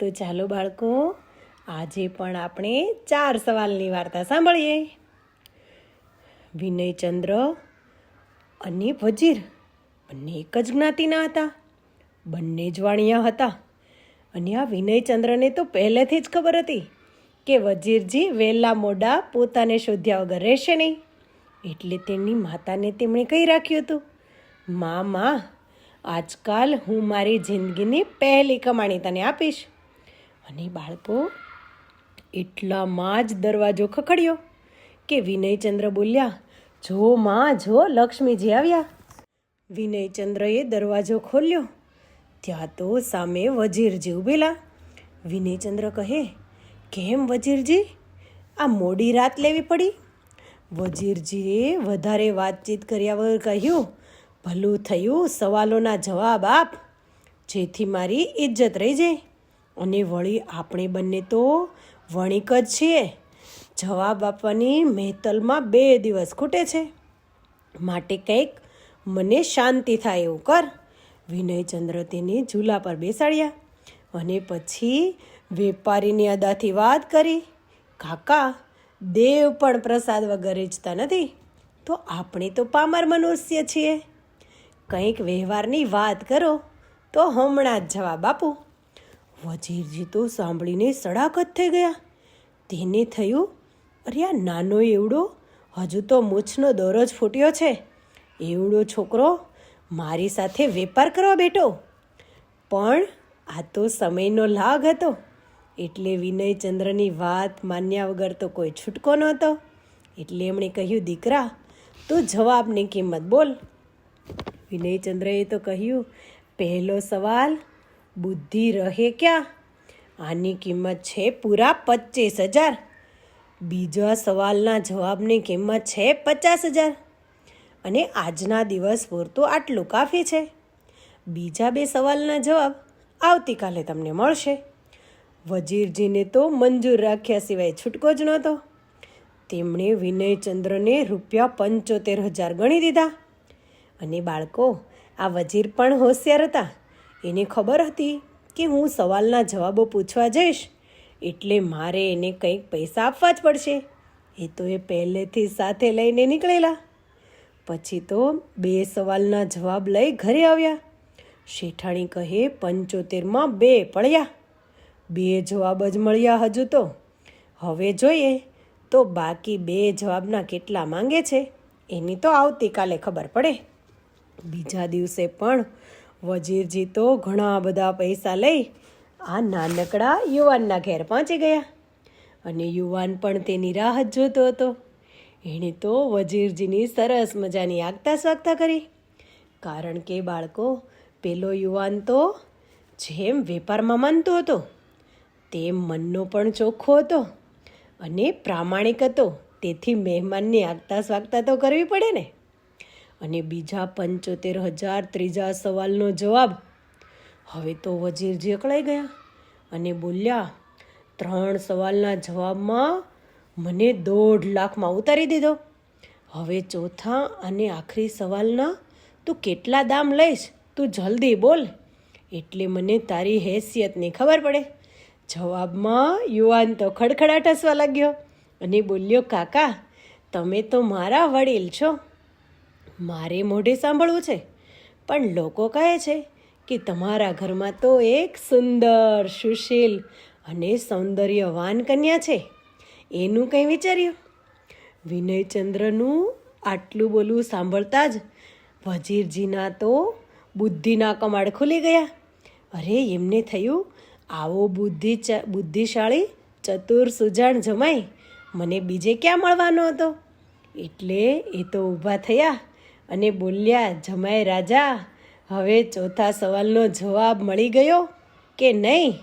તો ચાલો બાળકો, આજે પણ આપણે 4 સવાલની વાર્તા સાંભળીએ. વિનયચંદ્ર અને વજીર બંને એક જ જ્ઞાતિના હતા. બંને જ વાણિયા હતા. અને આ વિનયચંદ્રને તો પહેલેથી જ ખબર હતી કે વજીરજી વહેલા મોડા પોતાને શોધ્યા વગર રહેશે નહીં. એટલે તેમની માતાને તેમણે કહી રાખ્યું હતું, મા, આજકાલ હું મારી જિંદગીની પહેલી કમાણી તને આપીશ. અને બાળકો, એટલામાં જ દરવાજો ખખડ્યો કે વિનયચંદ્ર બોલ્યા, જો માં, જો લક્ષ્મીજી આવ્યા. વિનયચંદ્રએ દરવાજો ખોલ્યો. ત્યાં તો સામે વજીરજી ઊભેલા. વિનયચંદ્ર કહે, કેમ વજીરજી, આ મોડી રાત લેવી પડી? વજીરજીએ વધારે વાતચીત કર્યા વગર કહ્યું, ભલું થયું સવાલોના જવાબ આપ, જેથી મારી ઇજ્જત રહી જાય. અને વળી આપણે બંને તો વણિક જ છીએ. જવાબ આપવાની મહેતલમાં 2 દિવસ ખૂટે છે. માટે કંઈક મને શાંતિ થાય એવું કર. વિનયચંદ્ર તેને ઝૂલા પર બેસાડ્યા અને પછી વેપારીની અદાથી વાત કરી, કાકા, દેવ પણ પ્રસાદ વગર રીઝતા નથી, તો આપણે તો પામર મનુષ્ય છીએ. કંઈક વ્યવહારની વાત કરો તો હમણાં જ જવાબ આપું. વજીરજી તો સાંભળીને સડાકત થઈ ગયા. તેને થયું, અરે આ નાનો એવડો, હજુ તો મૂછનો દોરો જ ફૂટ્યો છે, એવડો છોકરો મારી સાથે વેપાર કરવા બેઠો. પણ આ તો સમયનો લાગ હતો, એટલે વિનયચંદ્રની વાત માન્યા વગર તો કોઈ છૂટકો નહોતો. એટલે એમણે કહ્યું, દીકરા, તું જવાબની કિંમત બોલ. વિનયચંદ્રએ તો કહ્યું, પહેલો સવાલ, બુદ્ધિ રહે ક્યાં? આની કિંમત છે પૂરા 25,000. બીજા સવાલના જવાબની કિંમત છે 50,000. અને આજના દિવસ પૂરતું આટલું કાફી છે. બીજા 2 સવાલના જવાબ આવતીકાલે તમને મળશે. વજીરજીને તો મંજૂર રાખ્યા સિવાય છૂટકો જ નહોતો. તેમણે વિનયચંદ્રને ₹75,000 ગણી દીધા. અને બાળકો, આ વજીર પણ હોશિયાર હતા. એને ખબર હતી કે હું સવાલના જવાબો પૂછવા જઈશ એટલે મારે એને કંઈક પૈસા આપવા જ પડશે. એ તો એ પહેલેથી સાથે લઈને નીકળેલા. પછી તો 2 સવાલના જવાબ લઈ ઘરે આવ્યા. શેઠાણી કહે, 75માં 2 પડ્યા. 2 જવાબ જ મળ્યા હજુ તો. હવે જોઈએ તો બાકી 2 જવાબના કેટલા માંગે છે એની તો આવતીકાલે ખબર પડે. બીજા દિવસે પણ વજીરજી તો ઘણા બધા પૈસા લઈ આ નાનકડા યુવાનના ઘેર પહોંચી ગયા. અને યુવાન પણ તેની રાહ જ જોતો હતો. એણે તો વજીરજીની સરસ મજાની આગતા સ્વાગતા કરી. કારણ કે બાળકો, પેલો યુવાન તો જેમ વેપારમાં માનતો હતો તેમ મનનો પણ ચોખ્ખો હતો અને પ્રામાણિક હતો. તેથી મહેમાનની આગતા સ્વાગતા તો કરવી પડે ને. અને બીજા 75,000 ત્રીજા સવાલનો જવાબ. હવે તો વજીરજી અકળાઈ ગયા અને બોલ્યા, 3 સવાલના જવાબમાં મને 1.5 લાખમાં ઉતારી દીધો. હવે ચોથા અને આખરી સવાલના તું કેટલા દામ લઈશ, તું જલ્દી બોલ, એટલે મને તારી હેસિયતની ખબર પડે. જવાબમાં યુવાન તો ખડખડાટ હસવા લાગ્યો અને બોલ્યો, કાકા, તમે તો મારા વડીલ છો, મારે મોઢે સાંભળવું છે. પણ લોકો કહે છે કે તમારા ઘરમાં તો એક સુંદર, સુશીલ અને સૌંદર્યવાન કન્યા છે. એનું કંઈ વિચાર્યું? વિનયચંદ્રનું આટલું બોલવું સાંભળતા જ વજીરજીના તો બુદ્ધિના કમાડ ખુલી ગયા. અરે, એમને થયું, આવો બુદ્ધિશાળી, ચતુર, સુજાણ જમાઈ મને બીજે ક્યાં મળવાનો હતો. એટલે એ તો ઊભા થયા અને બોલ્યા, જમાઈ રાજા, હવે ચોથા સવાલનો જવાબ મળી ગયો કે નહીં?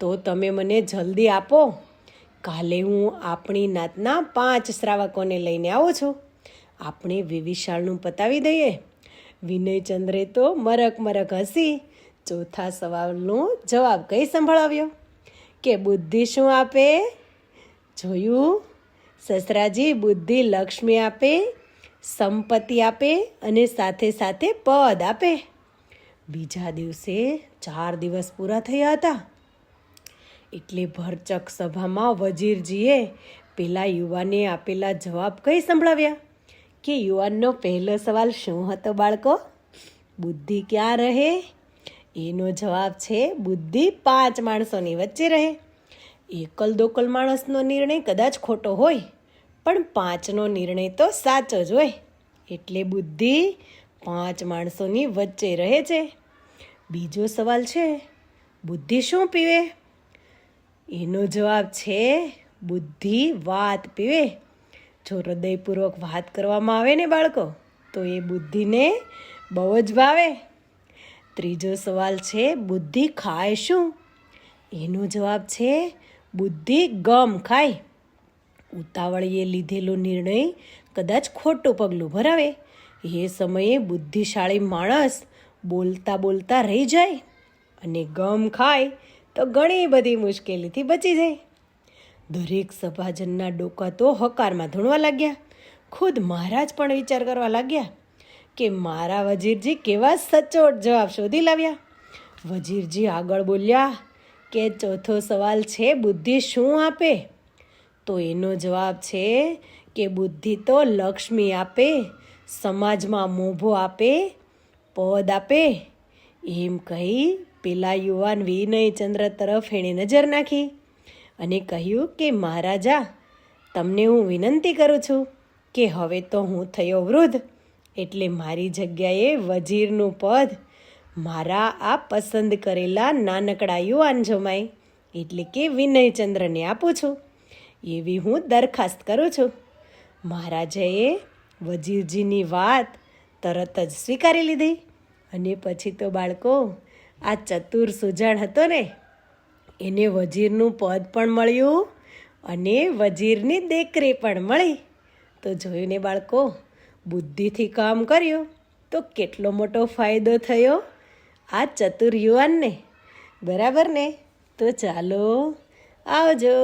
તો તમે મને જલ્દી આપો. કાલે હું આપણી નાતના 5 શ્રાવકોને લઈને આવું છું. આપણે વિશાળનું પતાવી દઈએ. વિનયચંદ્રે તો મરક હસી ચોથા સવાલનો જવાબ કઈ સંભળાવ્યો કે બુદ્ધિ શું આપે? જોયું સસરાજી, બુદ્ધિ લક્ષ્મી આપે, સંપત્તિ આપે અને સાથે સાથે પદ આપે. બીજા દિવસે 4 દિવસ પૂરા થયા હતા. એટલે ભરચક સભામાં વજીરજીએ પેલા યુવાને આપેલા જવાબ કઈ સંભળાવ્યા કે યુવાનનો પહેલો સવાલ શું હતો બાળકો? બુદ્ધિ ક્યાં રહે? એનો જવાબ છે બુદ્ધિ 5 માણસોની વચ્ચે રહે. એકલ દોકલ માણસનો નિર્ણય કદાચ ખોટો હોય, પણ 5નો નિર્ણય તો સાચો જ હોય. એટલે બુદ્ધિ 5 માણસોની વચ્ચે રહે છે. બીજો સવાલ છે, બુદ્ધિ શું પીવે? એનો જવાબ છે બુદ્ધિ વાત પીવે. જો હૃદયપૂર્વક વાત કરવામાં આવે ને બાળકો, તો એ બુદ્ધિને બહુ જ ભાવે. ત્રીજો સવાલ છે, બુદ્ધિ ખાય શું? એનો જવાબ છે બુદ્ધિ ગમ ખાય. ઉતાવળીએ લીધેલો નિર્ણય કદાચ ખોટું પગલું ભરાવે, એ સમયે બુદ્ધિશાળી માણસ બોલતા બોલતા રહી જાય અને ગમ ખાય તો ઘણી બધી મુશ્કેલીથી બચી જાય. દરેક સભાજનના ડોકા તો હકારમાં ધૂણવા લાગ્યા. ખુદ મહારાજ પણ વિચાર કરવા લાગ્યા કે મારા વજીરજી કેવા સચોટ જવાબ શોધી લાવ્યા. વજીરજી આગળ બોલ્યા કે ચોથો સવાલ છે, બુદ્ધિ શું આપે? તો એનો જવાબ છે કે બુદ્ધિ તો લક્ષ્મી આપે, સમાજમાં મોભો આપે, પદ આપે. એમ કહી પેલા યુવાન વિનયચંદ્ર તરફ એણે નજર નાખી અને કહ્યું કે મહારાજા, તમને હું વિનંતી કરું છું કે હવે તો હું થયો વૃદ્ધ, એટલે મારી જગ્યાએ વજીરનું પદ મારા આ પસંદ કરેલા નાનકડા યુવાન જમાઈ એટલે કે વિનયચંદ્રને આપું છું, એવી હું દરખાસ્ત કરું છું. મહારાજાએ વજીરજીની વાત તરત જ સ્વીકારી લીધી. અને પછી તો બાળકો, આ ચતુર સુજાણ હતો ને, એને વજીરનું પદ પણ મળ્યું અને વજીરની દીકરી પણ મળી. તો જોયું ને બાળકો, બુદ્ધિથી કામ કર્યું તો કેટલો મોટો ફાયદો થયો આ ચતુર યુવાનને. બરાબર ને? તો ચાલો, આવજો.